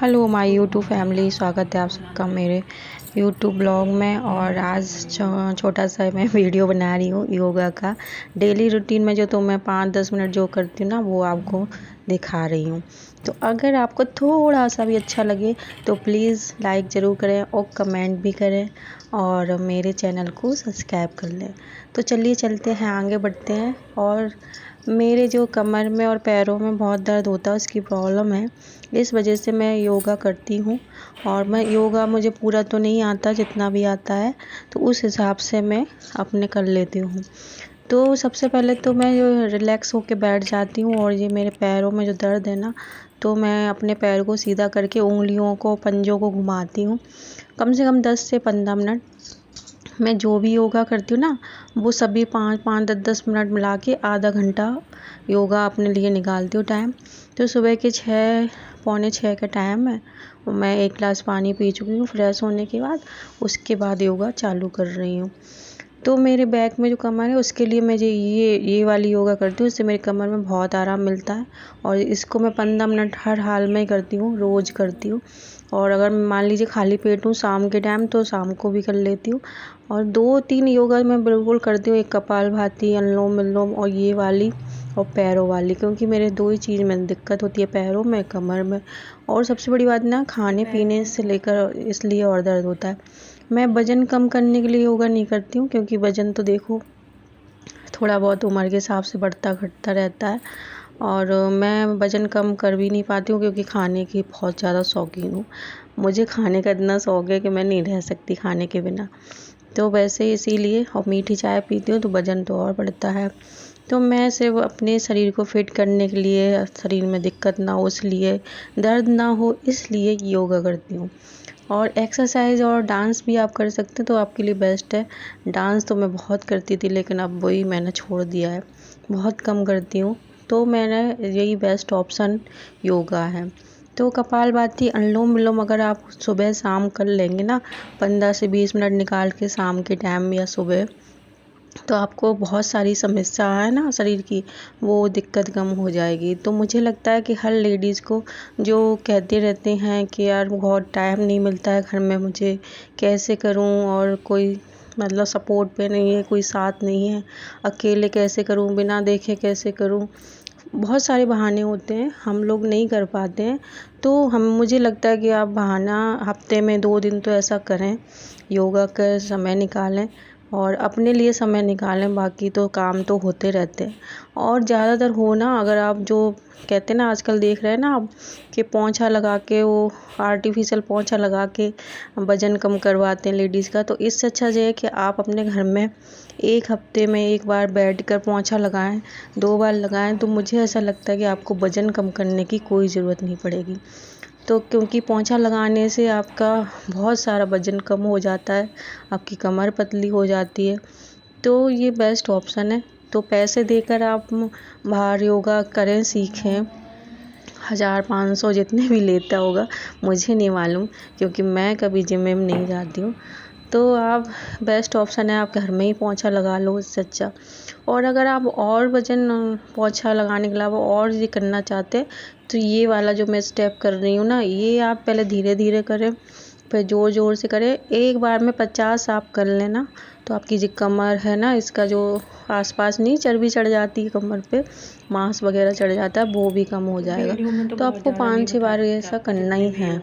Hello my YouTube family, स्वागत है आप सबका मेरे यूट्यूब ब्लॉग में। और आज छोटा सा मैं वीडियो बना रही हूँ योगा का। डेली रूटीन में जो तो मैं 5-10 मिनट जो करती हूँ ना, वो आपको दिखा रही हूँ। तो अगर आपको थोड़ा सा भी अच्छा लगे तो प्लीज़ लाइक ज़रूर करें और कमेंट भी करें और मेरे चैनल को सब्सक्राइब कर लें। तो चलिए चलते हैं, आगे बढ़ते हैं। और मेरे जो कमर में और पैरों में बहुत दर्द होता है, उसकी प्रॉब्लम है, इस वजह से मैं योगा करती हूँ। और मैं योगा मुझे पूरा तो नहीं आता, जितना भी आता है तो उस हिसाब से मैं अपने कर लेती हूँ। तो सबसे पहले तो मैं जो रिलैक्स होके बैठ जाती हूँ, और ये मेरे पैरों में जो दर्द है ना, तो मैं अपने पैर को सीधा करके उंगलियों को, पंजों को घुमाती हूँ कम से कम 10 से 15 मिनट। मैं जो भी योगा करती हूँ ना, वो सभी 5-5, 10-10 मिनट मिला के आधा घंटा योगा अपने लिए निकालती हूँ टाइम। तो सुबह के 6-6:45 का टाइम है, मैं 1 गिलास पानी पी चुकी हूँ फ्रेश होने के बाद। उसके बाद योगा चालू कर रही हूँ। तो मेरे बैक में जो कमर है, उसके लिए मैं ये वाली योगा करती हूँ, इससे मेरी कमर में बहुत आराम मिलता है। और इसको मैं 15 मिनट हर हाल में करती हूँ, रोज़ करती हूँ। और अगर मान लीजिए खाली पेट हूँ शाम के टाइम, तो शाम को भी कर लेती हूँ। और 2-3 योगा मैं बिल्कुल करती हूँ, एक कपालभाति, अनुलोम विलोम और ये वाली, और पैरों वाली, क्योंकि मेरे 2 ही चीज़ में दिक्कत होती है, पैरों में, कमर में। और सबसे बड़ी बात ना, खाने पीने से लेकर इसलिए और दर्द होता है। मैं वज़न कम करने के लिए योगा नहीं करती हूँ, क्योंकि वज़न तो देखो थोड़ा बहुत उम्र के हिसाब से बढ़ता घटता रहता है। और मैं वज़न कम कर भी नहीं पाती हूँ, क्योंकि खाने की बहुत ज़्यादा शौकीन हूँ। मुझे खाने का इतना शौक है कि मैं नहीं रह सकती खाने के बिना। तो वैसे इसीलिए, और मीठी चाय पीती हूँ तो वज़न तो और बढ़ता है। तो मैं सिर्फ अपने शरीर को फिट करने के लिए, शरीर में दिक्कत ना हो इसलिए, दर्द ना हो इसलिए योगा करती हूँ। और एक्सरसाइज और डांस भी आप कर सकते हैं, तो आपके लिए बेस्ट है। डांस तो मैं बहुत करती थी, लेकिन अब वही मैंने छोड़ दिया है, बहुत कम करती हूँ। तो मैंने यही बेस्ट ऑप्शन योगा है। तो कपालभाति, अनुलोम विलोम अगर आप सुबह शाम कर लेंगे ना, 15 से 20 मिनट निकाल के शाम के टाइम या सुबह, तो आपको बहुत सारी समस्या है ना शरीर की, वो दिक्कत कम हो जाएगी। तो मुझे लगता है कि हर लेडीज़ को, जो कहते रहते हैं कि यार बहुत टाइम नहीं मिलता है घर में, मुझे कैसे करूं, और कोई मतलब सपोर्ट पे नहीं है, कोई साथ नहीं है, अकेले कैसे करूं, बिना देखे कैसे करूं, बहुत सारे बहाने होते हैं, हम लोग नहीं कर पाते हैं। तो मुझे लगता है कि आप बहाना हफ्ते में 2 दिन तो ऐसा करें, योगा का समय निकालें और अपने लिए समय निकालें। बाकी तो काम तो होते रहते हैं। और ज़्यादातर हो ना, अगर आप जो कहते हैं ना, आजकल देख रहे हैं ना आप, कि पोंछा लगा के, वो आर्टिफिशियल पोंछा लगा के वज़न कम करवाते हैं लेडीज़ का, तो इससे अच्छा ये है कि आप अपने घर में 1 हफ्ते में 1 बार बैठकर पोंछा लगाएं, 2 बार लगाएं, तो मुझे ऐसा लगता है कि आपको वज़न कम करने की कोई ज़रूरत नहीं पड़ेगी। तो क्योंकि पोंछा लगाने से आपका बहुत सारा वज़न कम हो जाता है, आपकी कमर पतली हो जाती है। तो ये बेस्ट ऑप्शन है। तो पैसे देकर आप बाहर योगा करें, सीखें, 1000-500 जितने भी लेता होगा, मुझे नहीं मालूम, क्योंकि मैं कभी जिम में नहीं जाती हूँ। तो आप, बेस्ट ऑप्शन है, आप घर में ही पोंछा लगा लो, इससे अच्छा। और अगर आप और वज़न पोंछा लगाने के अलावा और ये करना चाहते हैं, तो ये वाला जो मैं स्टेप कर रही हूँ ना, ये आप पहले धीरे धीरे करें, फिर ज़ोर ज़ोर से करें। एक बार में 50 आप कर लेना, तो आपकी जो कमर है ना, इसका जो आसपास नहीं चर्बी चढ़ जाती है कमर पे, मांस वगैरह चढ़ जाता है, वो भी कम हो जाएगा। तो आपको 5-6 बार ऐसा करना ही है।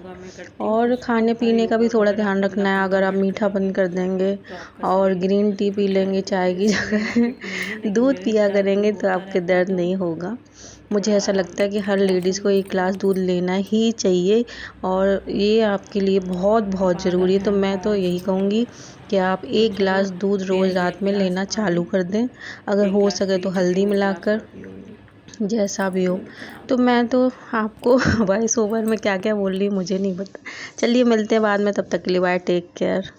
और खाने पीने का भी थोड़ा ध्यान रखना है। अगर आप मीठा बंद कर देंगे और ग्रीन टी पी लेंगे चाय की जगह, दूध पिया करेंगे, तो आपके दर्द नहीं होगा। मुझे ऐसा लगता है कि हर लेडीज़ को 1 गिलास दूध लेना ही चाहिए, और ये आपके लिए बहुत बहुत ज़रूरी है। तो मैं तो यही कहूँगी कि आप 1 गिलास दूध रोज़ रात में लेना चालू कर दें, अगर हो सके तो हल्दी मिलाकर, जैसा भी हो। तो मैं तो आपको वॉइस ओवर में क्या क्या बोल रही हूँ मुझे नहीं पता। चलिए मिलते हैं बाद में, तब तक के लिए बाय, टेक केयर।